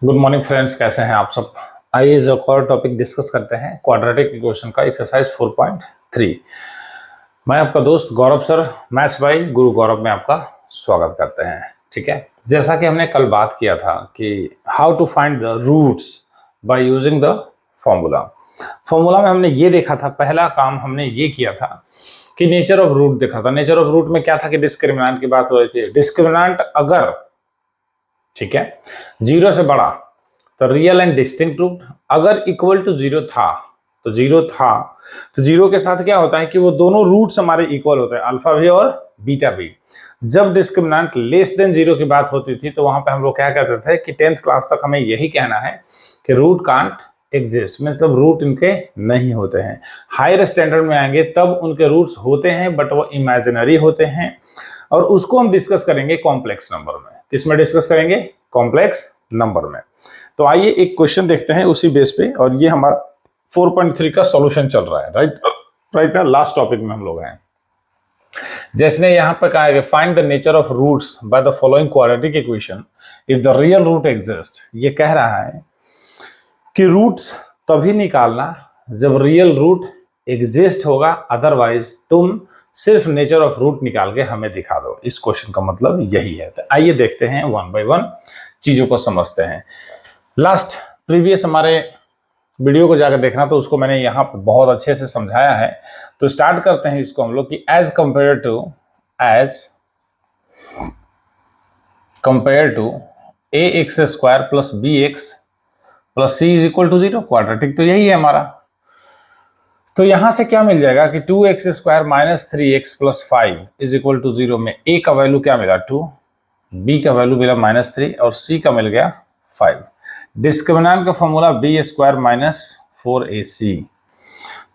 Good morning friends, कैसे हैं आप सब। आइए इस एक और टॉपिक डिस्कस करते हैं क्वाड्रेटिक इक्वेशन का एक्सरसाइज 4.3। मैं आपका दोस्त गौरव सर, मैथ्स भाई गुरु गौरव में आपका स्वागत करते हैं। ठीक है, जैसा कि हमने कल बात किया था कि how to find the roots by using the formula. Formula में हमने ये देखा था, पहला काम हमने ये किया था कि नेचर ऑफ रूट देखा था। नेचर ऑफ रूट में क्या था कि डिस्क्रिमिनेंट की बात हो रही थी। डिस्क्रिमिनेंट अगर, ठीक है, जीरो से बड़ा तो रियल एंड डिस्टिंक्ट रूट, अगर इक्वल टू जीरो था तो जीरो के साथ क्या होता है कि वो दोनों रूट्स हमारे इक्वल होते हैं, अल्फा भी और बीटा भी। जब डिस्क्रिमिनेंट लेस देन जीरो की बात होती थी तो वहां पे हम लोग क्या कहते थे कि 10th क्लास तक हमें यही कहना है कि रूट कांट एग्जिस्ट, मतलब रूट इनके नहीं होते हैं। हायर स्टैंडर्ड में आएंगे तब उनके रूट्स होते हैं, बट वो इमेजिनरी होते हैं, और उसको हम डिस्कस करेंगे कॉम्प्लेक्स नंबर में। किसमें डिस्कस करेंगे? कॉम्प्लेक्स नंबर में। तो आइए एक क्वेश्चन देखते हैं उसी बेस पे, और ये हमारा 4.3 का सॉल्यूशन चल रहा है। राइट ना, लास्ट टॉपिक में हम लोग हैं। जैसे यहाँ पर कहा है find the nature of roots by the following quadratic equation if the real root exist. ये कह रहा है कि रूट्स तभी निकालना जब रियल रूट एग्जिस्ट होगा, अदरवाइज तुम सिर्फ नेचर ऑफ रूट निकाल के हमें दिखा दो। इस क्वेश्चन का मतलब यही है। तो आइए देखते हैं, वन बाय वन चीजों को समझते हैं। लास्ट प्रीवियस हमारे वीडियो को जाकर देखना, तो उसको मैंने यहाँ पर बहुत अच्छे से समझाया है। तो स्टार्ट करते हैं इसको हम लोग कि as compare to a x square plus b x plus c is equal to zero. Quadratic तो यही है हमारा। तो यहां से क्या मिल जाएगा कि 2x square minus 3x plus 5 is equal to zero में a का वैल्यू क्या मिला 2, b का वैल्यू मिला -3 और c का मिल गया 5। डिस्क्रिमिनेंट का formula B square minus 4ac।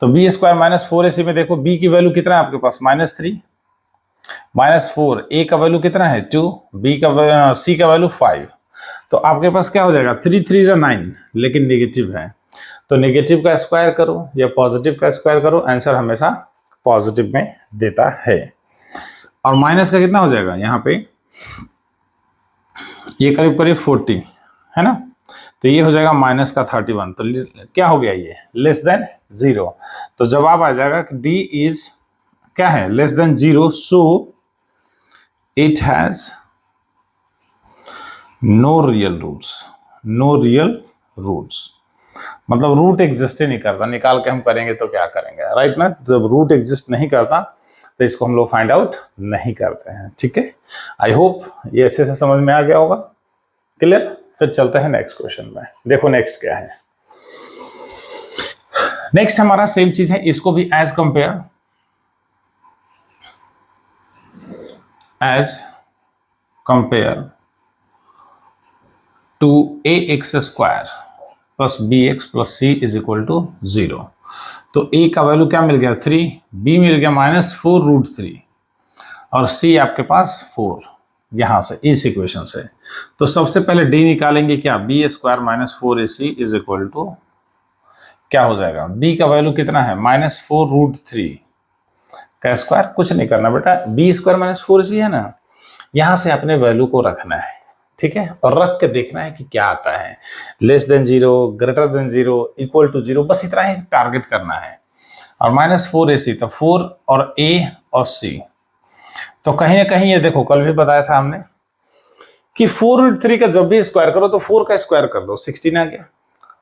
तो बी स्क्वायर माइनस 4ac में देखो b की वैल्यू कितना है आपके पास -3 -4, a का वैल्यू कितना है 2, c का वैल्यू 5। तो आपके पास क्या हो जाएगा 3 3 जा 9, लेकिन नेगेटिव है तो नेगेटिव का स्क्वायर करो या पॉजिटिव का स्क्वायर करो, आंसर हमेशा पॉजिटिव में देता है। और माइनस का कितना हो जाएगा यहाँ पे, ये करीब करीब 40 है ना, तो ये हो जाएगा माइनस का 31। तो क्या हो गया, ये लेस देन जीरो। तो जवाब आ जाएगा कि डी इज क्या है, less than zero, so it has no real roots. मतलब रूट एग्जिस्ट ही नहीं करता, निकाल के हम करेंगे तो क्या करेंगे, राइट ना। जब रूट एग्जिस्ट नहीं करता तो इसको हम लोग फाइंड आउट नहीं करते हैं। ठीक है, आई होप ये अच्छे से समझ में आ गया होगा, क्लियर। फिर चलते हैं नेक्स्ट क्वेश्चन में। देखो नेक्स्ट क्या है। नेक्स्ट हमारा सेम चीज है, इसको भी as compare to a x square plus b x plus c is equal to zero. तो a का वैल्यू क्या मिल गया 3, b मिल गया -4√3 और c आपके पास 4, यहां से इस इक्वेशन से। तो सबसे पहले d निकालेंगे, क्या b square minus 4ac is equal to क्या हो जाएगा, b का वैल्यू कितना है -4√3 का स्क्वायर, कुछ नहीं करना बेटा, बी स्क्वायर माइनस 4ac है ना, यहां से अपने वैल्यू को रखना है। ठीक है, और रख के देखना है कि क्या आता है, less than zero, greater than zero, equal to zero, बस इतना ही टारगेट करना है। और -4ac, तो 4 और a और c, तो कहीं ना कहीं ये देखो कल भी बताया था हमने कि 4√3 का जब भी स्क्वायर करो तो 4 का स्क्वायर कर दो, 16 आ गया,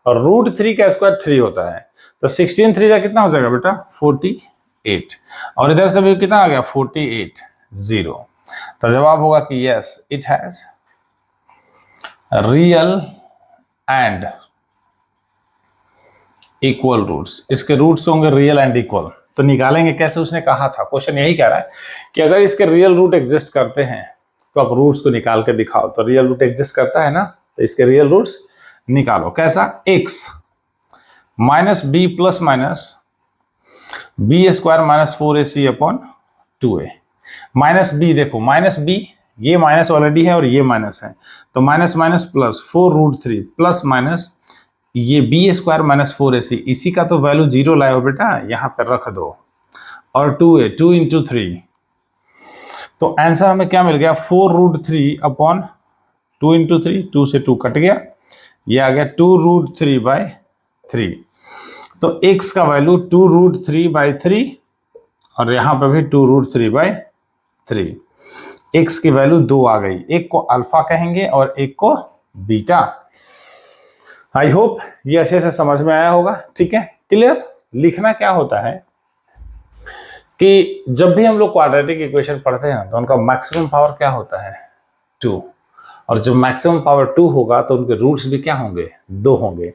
और √3 का स्क्वायर 3 होता है, तो 16 3 का कितना हो जाएगा बेटा 48, और इधर से भी कितना आ गया 48, 0। तो जवाब होगा कि yes it has real and equal roots. इसके रूट्स होंगे रियल एंड इक्वल। तो निकालेंगे कैसे, उसने कहा था, क्वेश्चन यही कह रहा है कि अगर इसके रियल रूट एग्जिस्ट करते हैं तो आप रूट्स को निकाल के दिखाओ। तो रियल रूट एग्जिस्ट करता है ना, तो इसके रियल रूट्स निकालो। कैसा, x minus b plus minus b square minus 4ac upon 2a, minus b, देखो माइनस बी, ये माइनस ऑलरेडी है और ये माइनस है, तो minus minus plus 4√3 plus minus ये बी स्क्वायर माइनस 4ac, इसी का तो वैल्यू 0 लाए हो बेटा, यहां पर रख दो, और 2a, 2 इंटू 3, तो आंसर हमें क्या मिल गया 4√3 अपॉन 2 इंटू 3, 2 से 2 कट गया, ये आ गया 2√3/3। तो x का वैल्यू 2√3/3 और यहाँ पे भी 2√3/3। x की वैल्यू 2 आ गई, एक को अल्फा कहेंगे और एक को बीटा। आई होप ये अच्छे से समझ में आया होगा। ठीक है, क्लियर। लिखना क्या होता है कि जब भी हम लोग क्वाड्रेटिक इक्वेशन पढ़ते हैं तो उनका मैक्सिमम पावर क्या होता है, 2। और जब मैक्सिमम पावर 2 होगा तो उनके रूट्स भी क्या होंगे, 2 होंगे।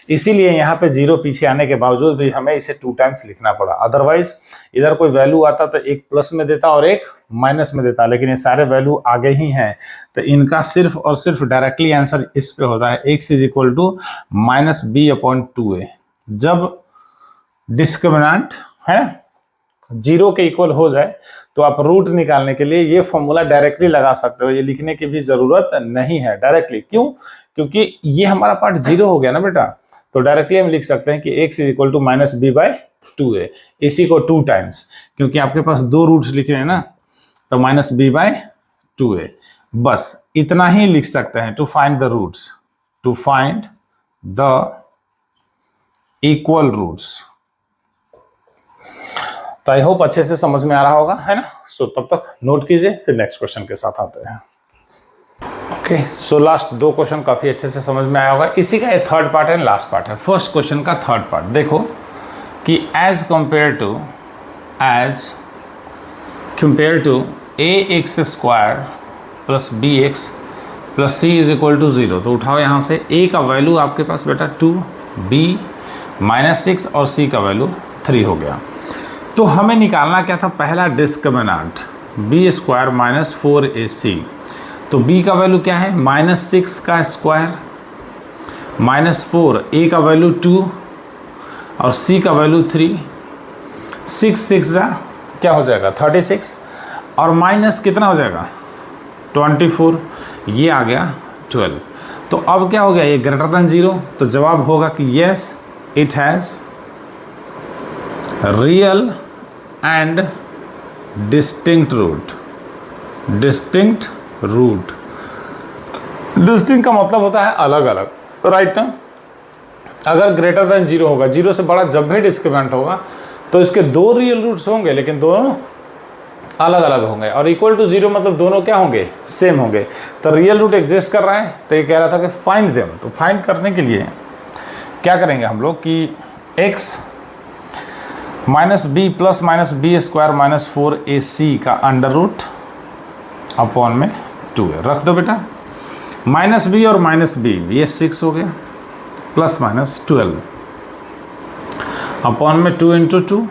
इसीलिए यहाँ पे 0 पीछे आने के बावजूद भी हमें इसे 2 टाइम्स लिखना पड़ा। अदरवाइज इधर कोई वैल्यू आता तो एक प्लस में देता और एक माइनस में देता, लेकिन ये सारे वैल्यू आगे ही हैं तो इनका सिर्फ और सिर्फ डायरेक्टली आंसर इस पे होता है, x is equal to -b/2a। जब डिस्क्रिमिनेंट है 0 के इक्वल हो जाए तो आप रूट निकालने के लिए ये फॉर्मूला डायरेक्टली लगा सकते हो, ये लिखने की भी जरूरत नहीं है डायरेक्टली। क्यों? क्योंकि ये हमारा पार्ट 0 हो गया ना बेटा, तो डायरेक्टली हम लिख सकते हैं कि x is equal to -b/2a, इसी को 2 टाइम्स, क्योंकि आपके पास 2 रूट्स लिखे हैं ना, तो -b/2a। बस इतना ही लिख सकते हैं to find the roots, to find the equal roots. तो आई होप अच्छे से समझ में आ रहा होगा, है ना। सो तब तक नोट कीजिए, फिर नेक्स्ट क्वेश्चन के साथ आते हैं। ओके, सो लास्ट 2 क्वेश्चन काफी अच्छे से समझ में आया होगा। इसी का ये थर्ड पार्ट है, लास्ट पार्ट है। फर्स्ट क्वेश्चन का थर्ड पार्ट देखो कि as compare to ax² plus bx plus c is equal to 0। तो उठाओ यहाँ से, a का वैल्यू आपके पास बेटा 2, b -6 और c का वैल्यू 3 हो गया। तो हमें निकालना क्या था, पहला डिस्क्रिमिनेंट b² -4ac। तो b का वैल्यू क्या है, -6 का स्क्वायर -4, a का वैल्यू 2 और c का वैल्यू 3। 6 6 क्या हो जाएगा 36 और माइनस कितना हो जाएगा 24, ये आ गया 12। तो अब क्या हो गया, ये ग्रेटर देन 0, तो जवाब होगा कि yes it has real and distinct root. Distinct root, distinct का मतलब होता है अलग अलग, राइट ना। अगर ग्रेटर देन 0 होगा, 0 से बड़ा जब भी डिस्क्रिमिनेंट होगा तो इसके 2 रियल रूट्स होंगे लेकिन दोनों अलग अलग होंगे, और इक्वल टू 0 मतलब दोनों क्या होंगे, सेम होंगे। तो रियल रूट एग्जिस्ट कर रहा है, तो ये कह रहा था कि फाइंड देम। तो फाइंड करने के लिए क्या करेंगे हम लोग कि x -b plus -b² -4ac का अंडर रूट अपॉन में 2 है, रख दो बेटा। -b और -b ये 6 हो गया, प्लस -12 अपॉन में 2 × 2।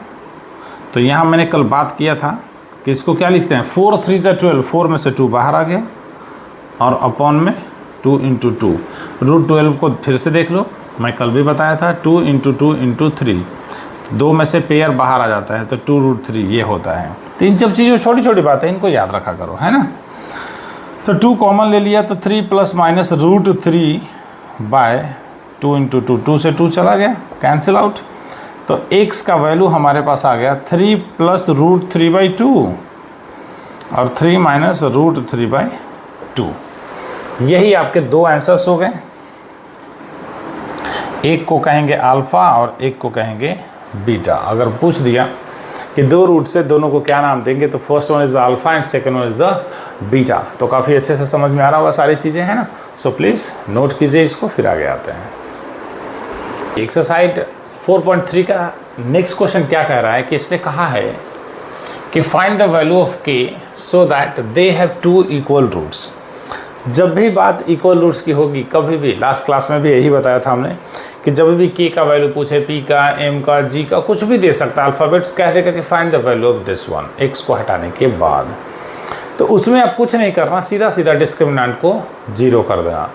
तो यहाँ मैंने कल बात किया था कि इसको क्या लिखते हैं, 4 3 12, 4 में से 2 बाहर आ गया और अपॉन में 2 × 2। √12 को फिर से देख लो, मैं कल भी बताया था 2 × 2 × 3, 2 में से पेयर बाहर आ जाता है तो 2√3 ये होता है। तो इन सब चीज़ों छोटी छोटी बातें इनको याद रखा करो, है ना। तो 2 कॉमन ले लिया तो 3 ± √3/2 × 2, 2 से 2 चला गया, कैंसिल आउट। तो x का वैल्यू हमारे पास आ गया 3 + √3/2 और 3 - √3/2। यही आपके 2 आंसर्स हो गए। एक को कहेंगे अल्फा और एक को कहेंगे बीटा। अगर पूछ दिया कि 2 रूट से दोनों को क्या नाम देंगे, तो first one is the alpha and second one is the beta. तो काफ़ी अच्छे से समझ में आ रहा होगा सारी चीज़ें, है ना। सो प्लीज़ नोट कीजिए इसको, फिर आगे आते हैं। एक्सरसाइज 4.3 का नेक्स्ट क्वेश्चन क्या कह रहा है कि इसने कहा है कि find the value of k so that they have 2 equal roots. जब भी बात इक्वल रूट्स की होगी, कभी भी, लास्ट क्लास में भी यही बताया था हमने कि जब भी k का वैल्यू पूछे, p का, m का, g का, कुछ भी दे सकता है, अल्फ़ाबेट्स कह देगा कि find the value of this one, x को हटाने के बाद। तो उसमें आप कुछ नहीं करना, सीधा सीधा डिस्क्रिमिनेंट को 0 कर देना।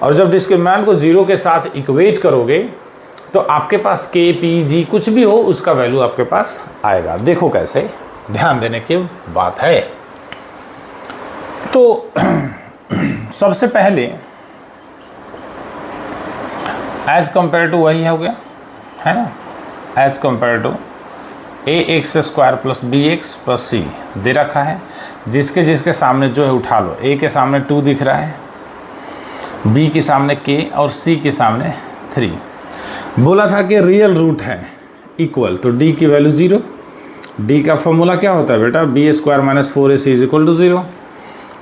और जब डिस्क्रिमिनेंट को 0 के साथ इक्वेट करोगे तो आपके पास k, p, g कुछ भी हो उसका वैल्यू आपके पास आएगा। देखो कैसे, ध्यान देने की बात है। तो सबसे पहले एज कंपेयर टू वही हो गया, है ना, as compare to ax² plus bx plus c दे रखा है। जिसके जिसके सामने जो है उठा लो। a के सामने 2 दिख रहा है, बी के सामने के और सी के सामने 3। बोला था कि रियल रूट है इक्वल, तो डी की वैल्यू 0। डी का फॉर्मूला क्या होता है बेटा, b square minus 4ac is equal to 0।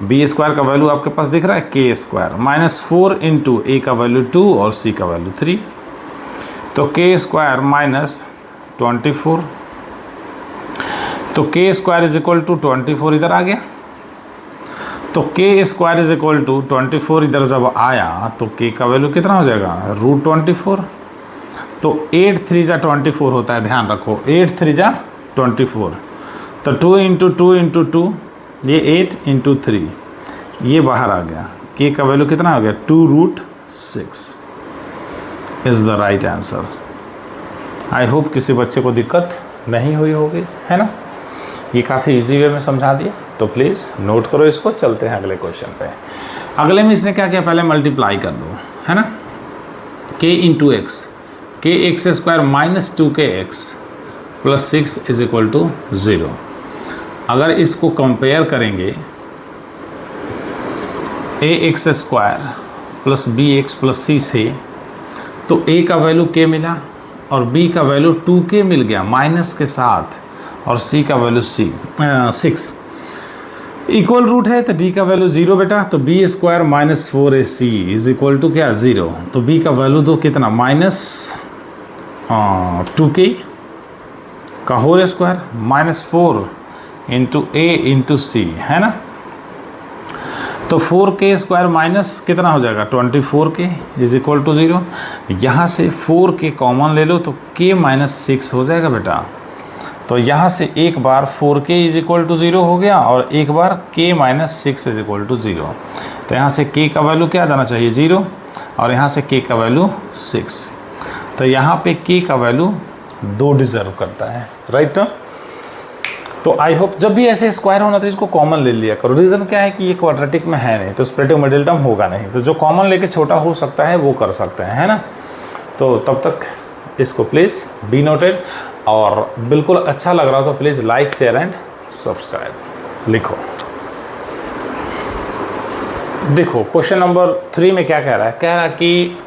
B square का वैल्यू आपके पास दिख रहा है के स्क्वायर माइनस 4 इंटू ए का वैल्यू 2 और सी का वैल्यू 3, तो के स्क्वायर माइनस 24, तो के स्क्वायर इज इक्वल टू 24 इधर आ गया। तो के स्क्वायर इज इक्वल टू 24 इधर जब आया तो के का वैल्यू कितना हो जाएगा, रूट 24। तो 8 3 जा 24 होता है, ध्यान रखो 8 3 जा 24। तो 2 इंटू 2 इंटू 2 ये 8 इंटू 3 ये बाहर आ गया। के का वैल्यू कितना हो गया, 2 root 6 is the right answer. I hope किसी बच्चे को दिक्कत नहीं हुई होगी, है ना। ये काफ़ी इजी वे में समझा दिया, तो प्लीज़ नोट करो इसको। चलते हैं अगले क्वेश्चन पे। अगले में इसने क्या किया, पहले मल्टीप्लाई कर दो, है ना। K into x, k x square minus 2kx plus 6 is equal to 0। अगर इसको कंपेयर करेंगे a x square plus b x plus c से, तो a का वैल्यू k मिला और b का वैल्यू 2k मिल गया माइनस के साथ, और c का वैल्यू 6। इक्वल रूट है तो d का वैल्यू 0 बेटा, तो b square minus 4ac is equal to क्या, 0। तो b का वैल्यू दो कितना, माइनस 2k का whole square minus 4 into a into c, है ना। तो 4k स्क्वायर माइनस कितना हो जाएगा, 24k इज इक्वल टू 0। यहाँ से 4k कॉमन ले लो तो k माइनस 6 हो जाएगा बेटा। तो यहाँ से एक बार 4k इज इक्वल टू 0 हो गया और एक बार k minus 6 is equal to 0। तो यहाँ से k का वैल्यू क्या जाना चाहिए, 0, और यहाँ से k का वैल्यू 6। तो यहाँ पे k का वैल्यू 2 डिजर्व करता है, राइट। तो आई होप जब भी ऐसे स्क्वायर होना तो इसको कॉमन ले लिया करो। रीज़न क्या है कि ये क्वाड्रेटिक में है नहीं, तो स्प्लिटिंग मिडिल टर्म होगा नहीं, तो जो कॉमन लेके छोटा हो सकता है वो कर सकते हैं, है ना। तो तब तक इसको प्लीज़ बी नोटेड, और बिल्कुल अच्छा लग रहा हो तो please like share and subscribe लिखो। देखो क्वेश्चन नंबर 3 में क्या कह रहा है, कह रहा है कि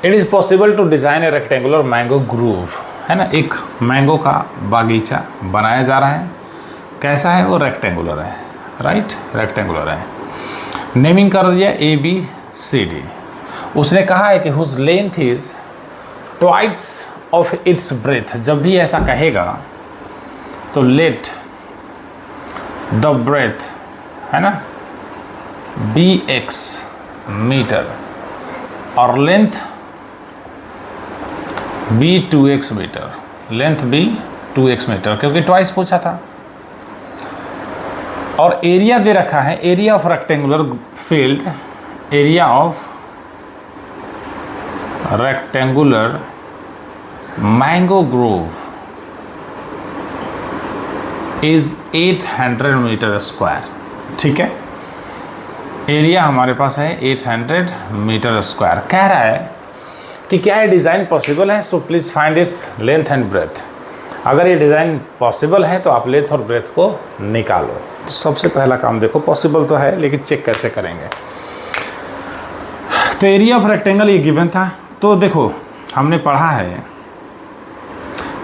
it is possible to design a rectangular mango grove, है ना। एक मैंगो का बागीचा बनाया जा रहा है, कैसा है वो, रेक्टेंगुलर है, राइट, रेक्टेंगुलर है। नेमिंग कर दिया ABCD। उसने कहा है कि whose length is twice of its breadth. जब भी ऐसा कहेगा तो लेट द ब्रेथ, है ना, BX मीटर और length B 2x metre, length B 2x metre, क्योंकि ट्वाइस पूछा था। और एरिया दे रखा है, area of rectangular field, area of rectangular mango grove is 800 metre square, ठीक है। एरिया हमारे पास है 800 मीटर स्क्वायर। कह रहा है कि क्या ये डिज़ाइन पॉसिबल है, so please find its length and breadth. अगर ये डिज़ाइन पॉसिबल है तो आप लेंथ और ब्रेथ को निकालो। तो सबसे पहला काम देखो, पॉसिबल तो है लेकिन चेक कैसे करेंगे। तो एरिया ऑफ रेक्टेंगल ये गिवन था, तो देखो हमने पढ़ा है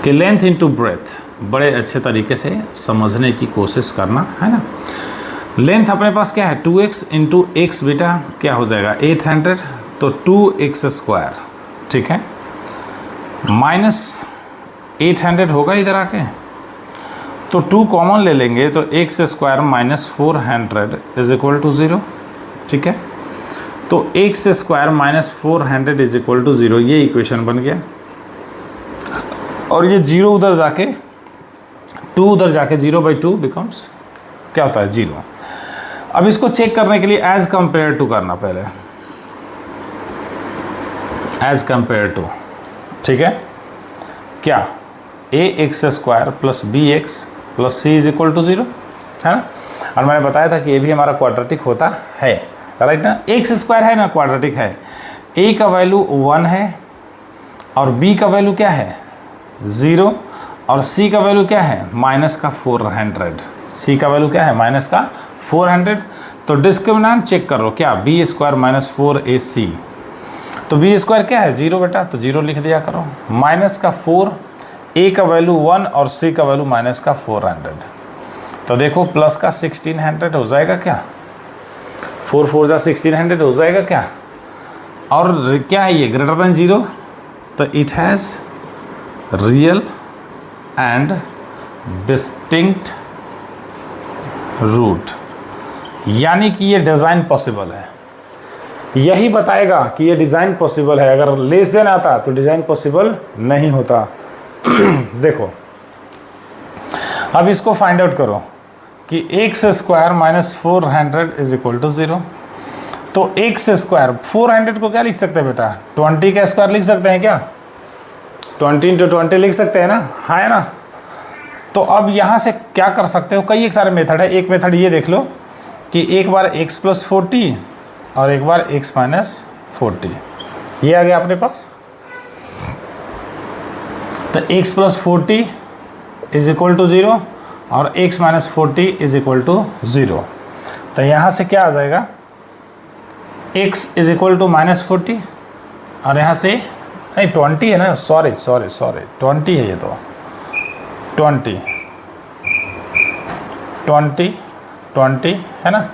कि लेंथ इंटू ब्रेथ बड़े अच्छे तरीके से समझने की कोशिश करना, है ना। लेंथ अपने पास क्या है, 2x इंटू एक्स बेटा क्या हो जाएगा 800, तो 2x स्क्वायर, ठीक है, माइनस 800 होगा इधर आके, तो 2 कॉमन ले लेंगे तो x square minus 400 is equal to 0, ठीक है। तो x square minus 400 is equal to 0, ये इक्वेशन बन गया। और ये 0 उधर जाके 2 उधर जाके 0/2 बिकम्स क्या होता है 0। अब इसको चेक करने के लिए एज कंपेयर टू करना, पहले एज कंपेयर टू, ठीक है। क्या AX square plus BX plus C is equal to 0, है ना। और मैंने बताया था कि ये भी हमारा क्वाड्रेटिक होता है, राइट ना। X स्क्वायर है ना, क्वाड्रेटिक है। A का वैल्यू 1 है और B का वैल्यू क्या है 0, और C का वैल्यू क्या है माइनस का 400। C का वैल्यू क्या है माइनस का 400। तो डिस्क्रिमिनेंट चेक करो क्या, बी स्क्वायर माइनस 4ac, तो बी स्क्वायर क्या है 0 बेटा, तो 0 लिख दिया करो, माइनस का 4, ए का वैल्यू 1 और सी का वैल्यू माइनस का 400, तो देखो प्लस का 1600 हो जाएगा क्या, 4 4 जा 1600 हो जाएगा क्या, और क्या है ये ग्रेटर देन 0, तो it has real and distinct root, यानी कि ये डिज़ाइन पॉसिबल है, यही बताएगा कि ये डिज़ाइन पॉसिबल है। अगर लेस देन आता तो डिज़ाइन पॉसिबल नहीं होता। देखो अब इसको फाइंड आउट करो कि x square minus 400 is equal to 0, तो एक्स स्क्वायर 400 को क्या लिख सकते हैं बेटा, 20 का स्क्वायर लिख सकते हैं क्या, 20 इंटू 20 लिख सकते हैं ना, हाँ है ना। तो अब यहाँ से क्या कर सकते हो, कई एक सारे मेथड है, एक मेथड ये देख लो कि एक बार x प्लस 40 और एक बार x माइनस 40, ये आ गया अपने पास, तो x plus 40 is equal to 0 और x minus 40 is equal to 0, तो यहाँ से क्या आ जाएगा, x is equal to minus 40 और यहाँ से नहीं 20 है ना, सॉरी 20 है ये, तो 20 है ना,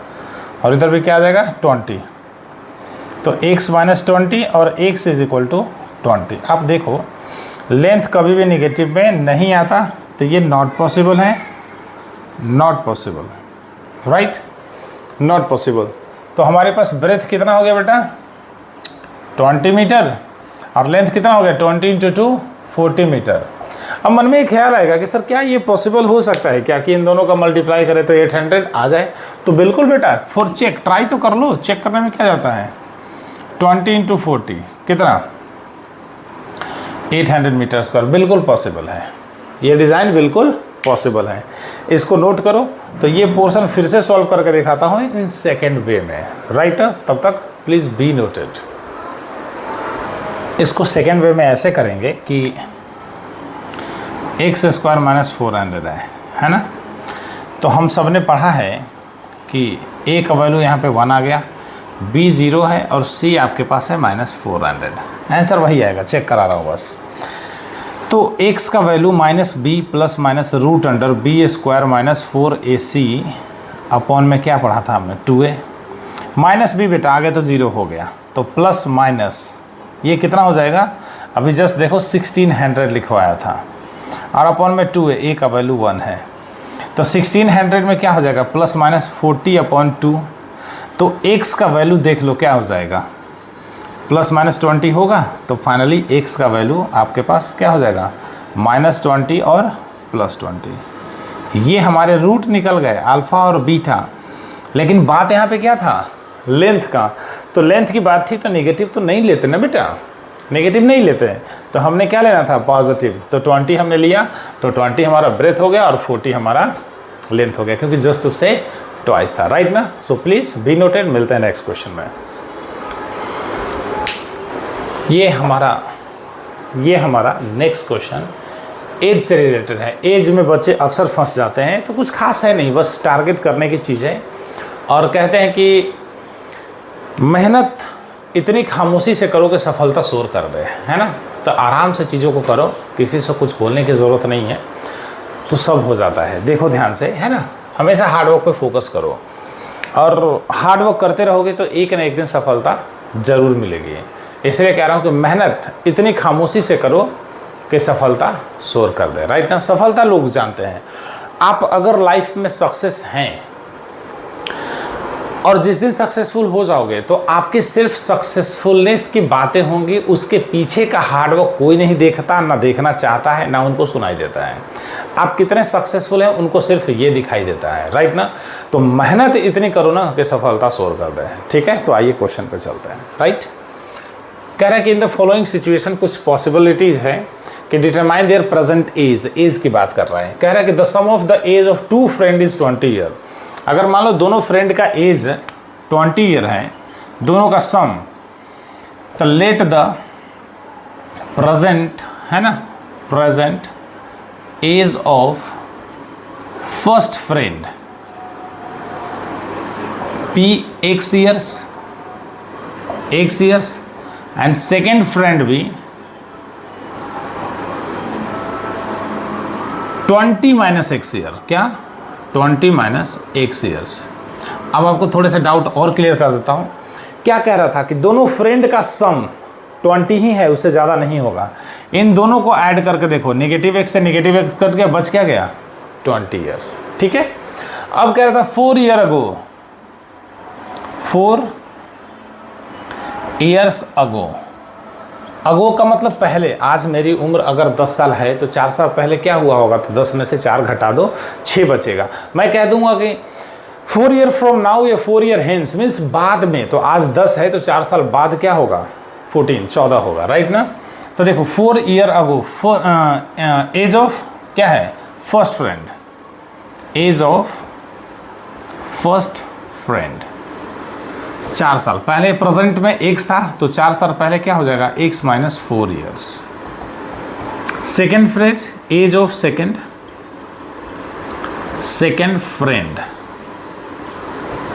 और इधर भी क्या आ जाएगा 20, तो x माइनस 20 और x इज इक्वल टू 20। अब देखो लेंथ कभी भी निगेटिव में नहीं आता, तो ये नॉट पॉसिबल है, not possible, right, not possible. तो हमारे पास ब्रेथ कितना हो गया बेटा 20 मीटर और लेंथ कितना हो गया 20 इंटू 2 40 मीटर। अब मन में एक ख्याल आएगा कि सर क्या ये पॉसिबल हो सकता है क्या कि इन दोनों का मल्टीप्लाई करें तो 800 आ जाए, तो बिल्कुल बेटा फॉर चेक ट्राई तो कर लो, चेक करने में क्या जाता है, 20 इंटू 40 कितना 800 मीटर स्क्वायर, बिल्कुल पॉसिबल है, ये डिज़ाइन बिल्कुल पॉसिबल है। इसको नोट करो, तो ये पोर्शन फिर से सॉल्व करके दिखाता हूँ इन सेकेंड वे में, राइट, तब तक प्लीज़ बी नोटेड। इसको सेकेंड वे में ऐसे करेंगे कि एक्स स्क्वायर माइनस 400 है ना, तो हम सब ने पढ़ा है कि ए का वैल्यू यहाँ पे 1 आ गया, बी 0 है और सी आपके पास है माइनस 400, आंसर वही आएगा, चेक करा रहा हूँ बस। तो x का value minus b plus minus root under b square minus 4ac upon में क्या पढ़ा था हमने 2a, माइनस बी बेटा आगे तो 0 हो गया, तो प्लस माइनस ये कितना हो जाएगा, अभी जस्ट देखो 1600 लिखवाया था और अपॉन में 2a, a का वैल्यू 1 है, तो 1600 में क्या हो जाएगा प्लस माइनस 40 अपॉन 2, तो x का वैल्यू देख लो क्या हो जाएगा, प्लस माइनस 20 होगा, तो फाइनली x का वैल्यू आपके पास क्या हो जाएगा माइनस 20 और प्लस 20। ये हमारे रूट निकल गए अल्फ़ा और बीटा, लेकिन बात यहाँ पे क्या था लेंथ का, तो लेंथ की बात थी तो नेगेटिव तो नहीं लेते ना बेटा, नेगेटिव नहीं लेते हैं, तो हमने क्या लेना था पॉजिटिव, तो 20 हमने लिया, तो 20 हमारा ब्रेथ हो गया और 40 हमारा लेंथ हो गया, क्योंकि जस्ट उससे ट्वाइस था, राइट ना। सो प्लीज़ बी नोटेड, मिलते हैं नेक्स्ट क्वेश्चन में। ये हमारा नेक्स्ट क्वेश्चन एज से रिलेटेड है। एज में बच्चे अक्सर फंस जाते हैं, तो कुछ खास है नहीं, बस टारगेट करने की चीज़ है, और कहते हैं कि मेहनत इतनी खामोशी से करो कि सफलता शोर कर दे, है ना, तो आराम से चीज़ों को करो, किसी से कुछ बोलने की ज़रूरत नहीं है, तो सब हो जाता है। देखो ध्यान से, है ना, हमेशा हार्डवर्क पे फोकस करो, और हार्डवर्क करते रहोगे तो एक न एक दिन सफलता ज़रूर मिलेगी। इसलिए कह रहा हूँ कि मेहनत इतनी खामोशी से करो कि सफलता शोर कर दे, राइट ना। सफलता लोग जानते हैं, आप अगर लाइफ में सक्सेस हैं और जिस दिन सक्सेसफुल हो जाओगे तो आपकी सिर्फ सक्सेसफुलनेस की बातें होंगी, उसके पीछे का हार्डवर्क कोई नहीं देखता, ना देखना चाहता है, ना उनको सुनाई देता है। आप कितने सक्सेसफुल हैं उनको सिर्फ ये दिखाई देता है, राइट ना। तो मेहनत इतनी करो ना कि सफलता शोर कर दे, ठीक है। तो आइए क्वेश्चन पे चलते हैं, राइट। कह रहा है कि इन द फॉलोइंग सिचुएशन कुछ पॉसिबिलिटीज है कि determine their present age, age की बात कर रहा है। कह रहा है कि the sum of the age of 2 friend is 20 year. अगर मान लो दोनों फ्रेंड का एज 20 ईयर है, दोनों का सम, तो लेट द प्रेजेंट, है ना, present age of first friend P x years and second friend भी 20 माइनस एक्स ईयर, क्या 20 माइनस एक्स ईयर्स। अब आपको थोड़े से डाउट और क्लियर कर देता हूँ। क्या कह रहा था कि दोनों फ्रेंड का सम 20 ही है, उससे ज़्यादा नहीं होगा। इन दोनों को ऐड करके देखो, नेगेटिव एक्स से नेगेटिव एक्स कट गया, बच क्या गया 20 ईयर्स। ठीक है। अब कह रहा था 4 ईयर अगो, 4 ईयर्स अगो। अगो का मतलब पहले। आज मेरी उम्र अगर 10 साल है तो 4 साल पहले क्या हुआ होगा, तो 10 में से 4 घटा दो, 6 बचेगा। मैं कह दूंगा कि 4 ईयर फ्रॉम नाउ या 4 ईयर हेंस, मीन्स बाद में। तो आज 10 है तो 4 साल बाद क्या होगा 14 होगा, राइट ना। तो देखो 4 ईयर अगो, एज ऑफ क्या है first friend, age of first friend 4 साल पहले। प्रेजेंट में x था तो 4 साल पहले क्या हो जाएगा x minus 4 years. Second friend, age of second friend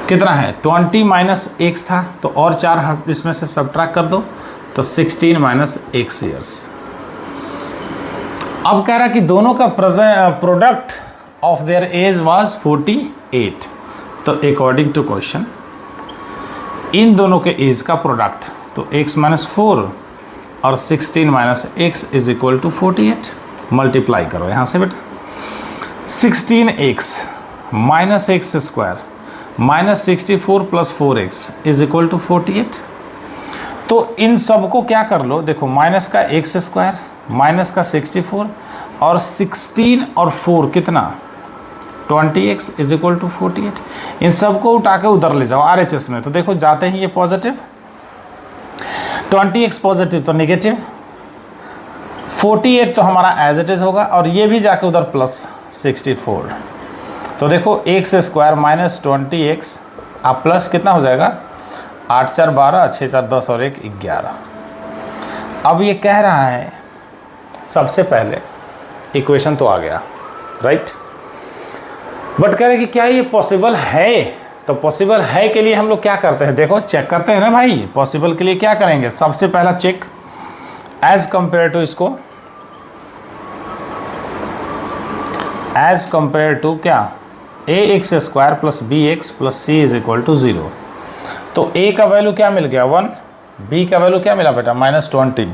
कितना है 20 माइनस एक्स था, तो और 4 इसमें से सब्ट्रैक्ट कर दो तो 16 माइनस एक्स ईयर्स। अब कह रहा कि दोनों का product of their age was 48। तो अकॉर्डिंग टू क्वेश्चन इन दोनों के एज का प्रोडक्ट, तो x माइनस 4 और 16 minus x is equal to 48। Multiply करो यहाँ से बेटा, 16x minus x square minus 64 plus 4x is equal to 48। तो इन सब को क्या कर लो, देखो माइनस का एक्स स्क्वायर माइनस का 64 और 16 और 4 कितना 20x इज इक्वल टू 48। इन सबको उठा के उधर ले जाओ RHS में। तो देखो जाते ही ये पॉजिटिव, 20x पॉजिटिव तो नेगेटिव, 48 तो हमारा एज इट इज होगा, और ये भी जाके उधर प्लस 64। तो देखो एक्स स्क्वायर माइनस 20x आप प्लस कितना हो जाएगा 8 4 12, 6 4 10 और 1 11। अब ये कह रहा है सबसे पहले इक्वेशन तो आ गया, राइट, बट कह रहे कि क्या ये पॉसिबल है। तो पॉसिबल है के लिए हम लोग क्या करते हैं, देखो चेक करते हैं ना भाई। पॉसिबल के लिए क्या करेंगे, सबसे पहला चेक एज कंपेयर टू इसको, एज कंपेयर टू क्या ax square plus bx plus c is equal to 0। तो a का वैल्यू क्या मिल गया 1, b का वैल्यू क्या मिला बेटा माइनस 20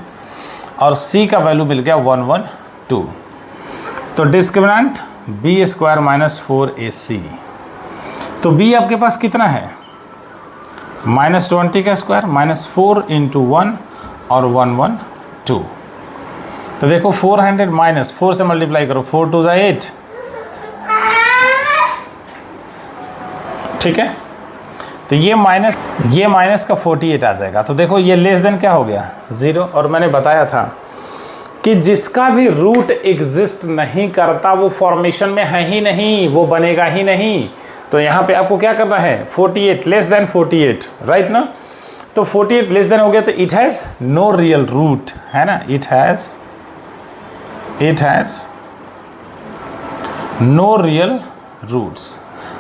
और c का वैल्यू मिल गया 112। तो discriminant B square minus 4ac। तो b आपके पास कितना है माइनस 20 का स्क्वायर माइनस 4 इंटू 1 और 112। तो देखो 400 माइनस 4 से मल्टीप्लाई करो, 4 2 8, ठीक है। तो ये माइनस का 48 आ जाएगा। तो देखो ये लेस देन क्या हो गया 0। और मैंने बताया था कि जिसका भी रूट एग्जिस्ट नहीं करता वो फॉर्मेशन में है ही नहीं, वो बनेगा ही नहीं। तो यहाँ पे आपको क्या करना है 48 लेस देन 48, राइट ना। तो 48 लेस देन हो गया तो it has no real root, है ना, it has no real roots,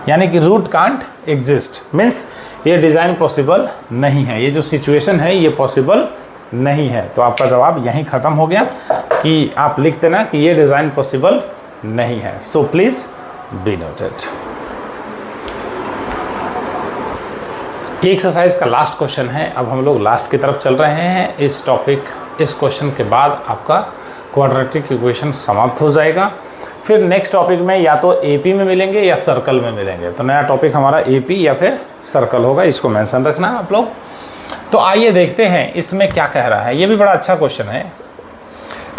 यानी कि रूट कांट एग्जिस्ट, मीन्स ये डिज़ाइन पॉसिबल नहीं है, ये जो सिचुएशन है ये पॉसिबल नहीं है। तो आपका जवाब यहीं ख़त्म हो गया कि आप लिख देना कि ये डिज़ाइन पॉसिबल नहीं है। So please be noted. Exercise का लास्ट क्वेश्चन है। अब हम लोग लास्ट की तरफ चल रहे हैं। इस क्वेश्चन के बाद आपका क्वाड्रेटिक इक्वेशन समाप्त हो जाएगा। फिर नेक्स्ट टॉपिक में या तो एपी में मिलेंगे या सर्कल में मिलेंगे। तो नया टॉपिक हमारा एपी या फिर सर्कल होगा, इसको मेंशन रखना आप लोग। तो आइए देखते हैं इसमें क्या कह रहा है। ये भी बड़ा अच्छा क्वेश्चन है।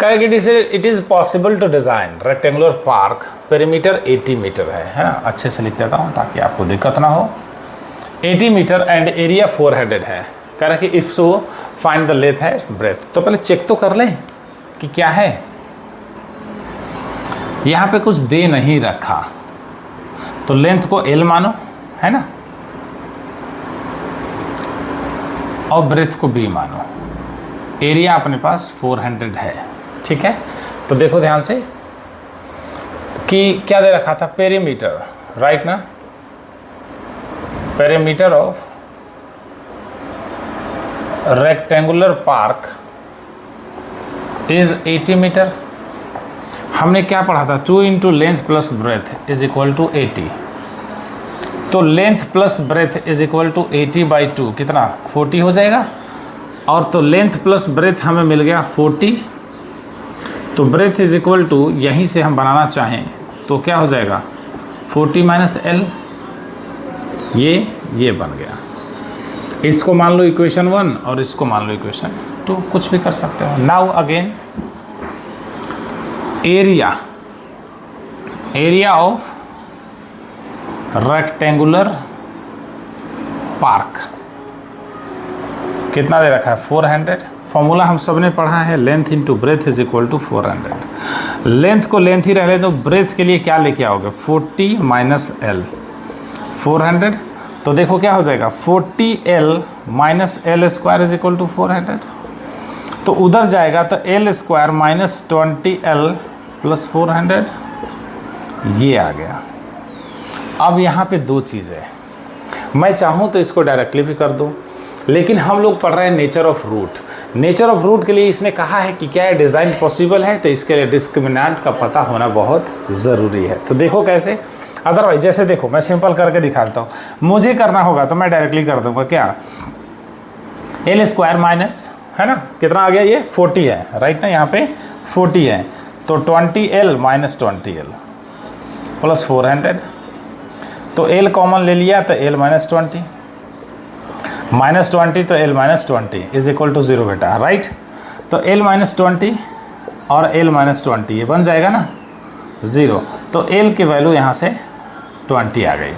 कहेगा it is possible to design rectangular park, perimeter 80 meter है ना। अच्छे से लिख देता हूँ ताकि आपको दिक्कत ना हो। 80 मीटर एंड एरिया 400 है। कह रहा है कि if so find the length है ब्रेथ। तो पहले चेक तो कर लें कि क्या है। यहाँ पे कुछ दे नहीं रखा, तो लेंथ को L मानो, है ना, और ब्रेथ को B मानो। एरिया अपने पास 400 है, ठीक है। तो देखो ध्यान से कि क्या दे रखा था पेरीमीटर, राइट ना। Perimeter of rectangular park is 80 meter. हमने क्या पढ़ा था, 2 into length plus breadth is equal to 80। तो length plus breadth is equal to 80/2 कितना 40 हो जाएगा। और तो लेंथ प्लस ब्रेथ हमें मिल गया 40, तो ब्रेथ इज इक्वल टू यहीं से हम बनाना चाहें तो क्या हो जाएगा 40 माइनस एल, ये बन गया। इसको मान लो इक्वेशन 1 और इसको मान लो इक्वेशन 2, कुछ भी कर सकते हो। Now again area of rectangular park कितना दे रखा है 400। फॉर्मूला हम सब ने पढ़ा है, length into breadth is equal to 400। Length को लेंथ ही रह ले तो ब्रेथ के लिए क्या लेके आओगे 40 माइनस एल 400। तो देखो क्या हो जाएगा 40L minus L square is equal to 400। तो उधर जाएगा तो L square minus 20L plus 400, ये आ गया। अब यहाँ पे दो चीज़ें, मैं चाहूँ तो इसको डायरेक्टली भी कर दूँ, लेकिन हम लोग पढ़ रहे हैं nature of root. Nature of root के लिए इसने कहा है कि क्या डिज़ाइन पॉसिबल है, तो इसके लिए डिस्क्रिमिनेंट का पता होना बहुत ज़रूरी है। तो देखो कैसे, अदरवाइज जैसे देखो मैं सिंपल करके दिखाता हूँ, मुझे करना होगा तो मैं डायरेक्टली कर दूँगा क्या एल स्क्वायर माइनस है ना, कितना आ गया ये 40 है राइट ना, यहाँ पे 40 है तो 20L माइनस 20L प्लस 400। तो L कॉमन ले लिया तो L माइनस 20 तो L minus 20 is equal to 0 बेटा राइट। तो L माइनस 20 और L माइनस 20 ये बन जाएगा ना 0, तो L की वैल्यू यहाँ से 20 आ गई।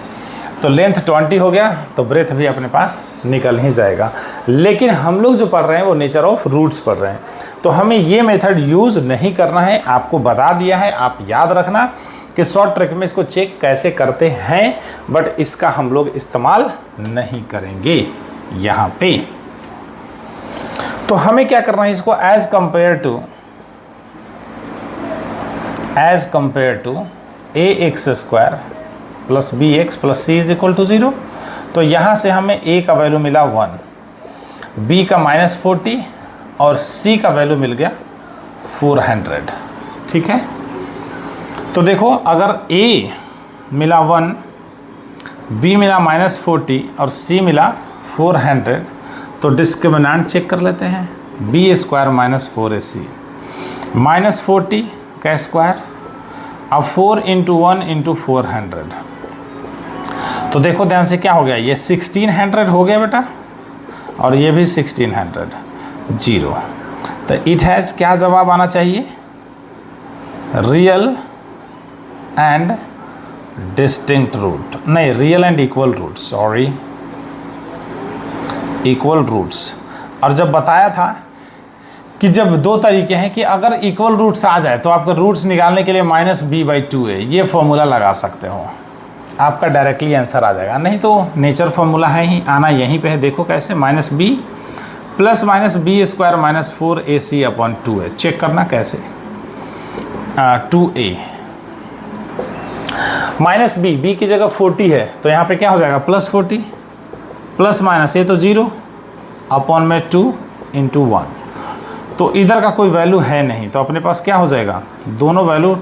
तो लेंथ 20 हो गया तो ब्रेथ भी अपने पास निकल ही जाएगा। लेकिन हम लोग जो पढ़ रहे हैं वो नेचर ऑफ रूट्स पढ़ रहे हैं, तो हमें ये मेथड यूज़ नहीं करना है। आपको बता दिया है, आप याद रखना कि शॉर्ट ट्रिक में इसको चेक कैसे करते हैं, बट इसका हम लोग इस्तेमाल नहीं करेंगे यहाँ पे। तो हमें क्या करना है, इसको as compare to ax square plus bx plus c is equal to 0। तो यहाँ से हमें a का वैल्यू मिला 1, b का माइनस 40 और c का वैल्यू मिल गया 400। ठीक है, तो देखो अगर a मिला 1, b मिला माइनस 40 और c मिला 400, तो डिस्क्रिमिनेंट चेक कर लेते हैं। b square minus 4ac minus 40 का स्क्वायर, अब 4 इंटू 1 इंटू 400, तो देखो ध्यान से क्या हो गया, ये 1600 हो गया बेटा और ये भी 1600 0। तो इट हैज़ क्या जवाब आना चाहिए, रियल एंड डिस्टिंक्ट रूट, नहीं real and equal root, sorry equal roots. और जब बताया था कि जब दो तरीके हैं कि अगर इक्वल रूट्स आ जाए तो आपका रूट्स निकालने के लिए -b/2 है, ये फॉर्मूला लगा सकते हो, आपका डायरेक्टली आंसर आ जाएगा। नहीं तो नेचर फॉर्मूला है ही, आना यहीं पे है। देखो कैसे, -b plus minus b square minus 4ac upon 2 है। चेक करना कैसे, 2a माइनस b की जगह 40 है तो यहाँ पे क्या हो जाएगा प्लस 40 प्लस माइनस ये तो 0 अपॉन में 2 इंटू 1। तो इधर का कोई वैल्यू है नहीं, तो अपने पास क्या हो जाएगा, दोनों वैल्यू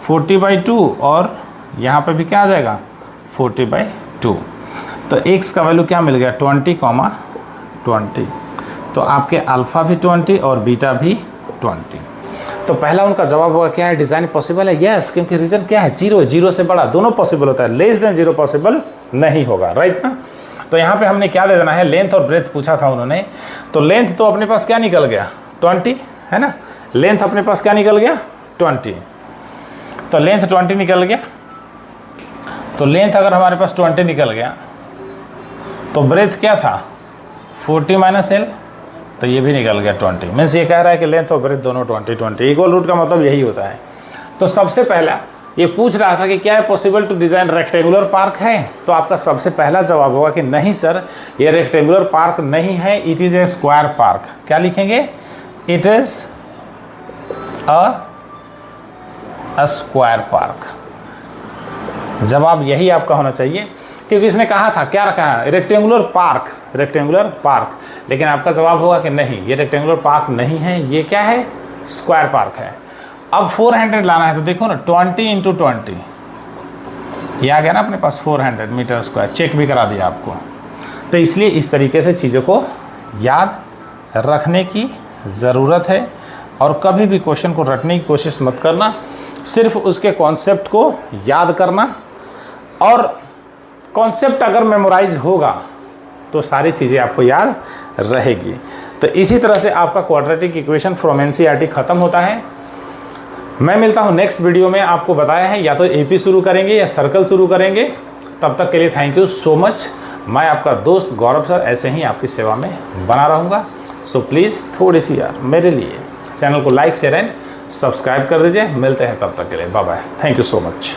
40/2 और यहाँ पे भी क्या आ जाएगा 40/2। तो x का वैल्यू क्या मिल गया 20, तो आपके अल्फ़ा भी 20 और बीटा भी 20। तो पहला उनका जवाब होगा क्या है, डिज़ाइन पॉसिबल है, यस, क्योंकि रीजन क्या है 0, 0 से बड़ा दोनों पॉसिबल होता है, लेस देन 0 पॉसिबल नहीं होगा, राइट ना। तो यहाँ पे हमने क्या दे देना है, लेंथ और ब्रेथ पूछा था उन्होंने, तो लेंथ तो अपने पास क्या निकल गया 20 है ना, लेंथ अपने पास क्या निकल गया 20, तो लेंथ 20 निकल गया। तो लेंथ अगर हमारे पास 20 निकल गया तो ब्रेथ क्या था 40 माइनस एल, तो ये भी निकल गया 20। मीन्स ये कह रहा है कि लेंथ और ब्रेथ दोनों 20 इक्वल रूट का मतलब यही होता है। तो सबसे पहला ये पूछ रहा था कि क्या है possible to design rectangular park है, तो आपका सबसे पहला जवाब होगा कि नहीं सर, ये रेक्टेंगुलर पार्क नहीं है, it is a square park. क्या लिखेंगे, it is a square park. जवाब यही आपका होना चाहिए। क्योंकि इसने कहा था, क्या रखा है, रेक्टेंगुलर पार्क, लेकिन आपका जवाब होगा कि नहीं, ये रेक्टेंगुलर पार्क नहीं है, ये क्या है, स्क्वायर पार्क है। अब 400 लाना है तो देखो ना, 20 × 20 ये आ गया ना अपने पास 400 मीटर स्क्वायर, चेक भी करा दिया आपको। तो इसलिए इस तरीके से चीज़ों को याद रखने की ज़रूरत है, और कभी भी क्वेश्चन को रटने की कोशिश मत करना, सिर्फ उसके कॉन्सेप्ट को याद करना, और कॉन्सेप्ट अगर मेमोराइज होगा तो सारी चीज़ें आपको याद रहेगी। तो इसी तरह से आपका क्वाड्रेटिक इक्वेशन फ्रॉम एनसीईआरटी ख़त्म होता है। मैं मिलता हूँ नेक्स्ट वीडियो में। आपको बताया है या तो एपी शुरू करेंगे या सर्कल शुरू करेंगे। तब तक के लिए थैंक यू सो मच। मैं आपका दोस्त गौरव सर ऐसे ही आपकी सेवा में बना रहूँगा। सो प्लीज़ थोड़ी सी यार मेरे लिए चैनल को लाइक शेयर एंड सब्सक्राइब कर दीजिए। मिलते हैं तब तक के लिए, bye bye, thank you so much.